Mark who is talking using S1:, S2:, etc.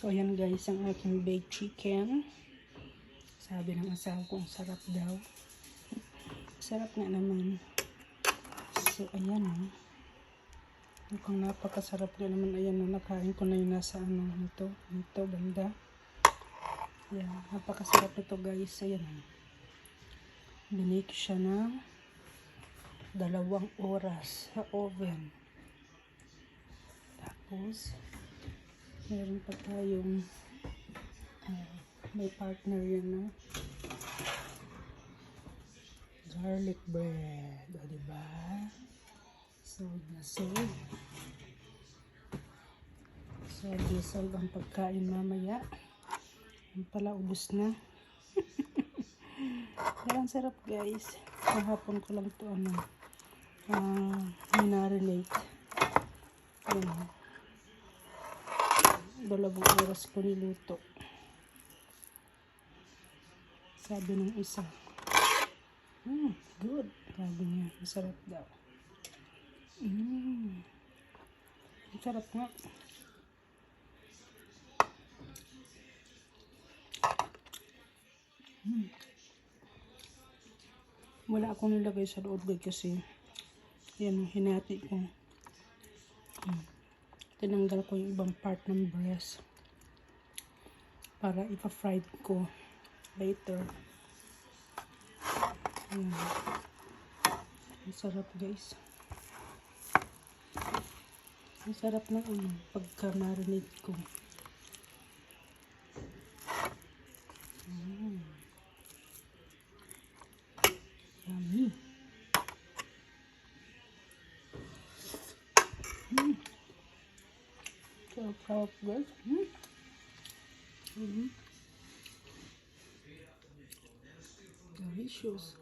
S1: So, ayan guys, ang aking baked chicken. Sabi ng asawa ko, ang sarap daw. Sarap nga naman. So, ayan o. Mukhang napakasarap nga naman. Ayan o, nakain ko na yung nasa ano nito. Dito, banda. Ayan, napakasarap ito guys. Ayan o. Binake siya ng 2 oras sa oven. Tapos, meron pa tayong may partner yan na garlic bread. O, diba? Sold na sold. Sold ang pagkain mamaya. Yung pala, ubos na. Pero ang sarap guys. Kahapon ko lang ito minarinate. Ayan. 2 oras ko niluto. Sabi ng isa. Good. Sabi niya, masarap daw. Masarap nga. Wala akong nilagay sa loob kasi yan, hinati ko. Tinanggal ko yung ibang part ng breast para ipa-fried ko later. Ang sarap guys. Ang sarap ng pagka-marinate ko. Yummy. Sarap guys. Delicious.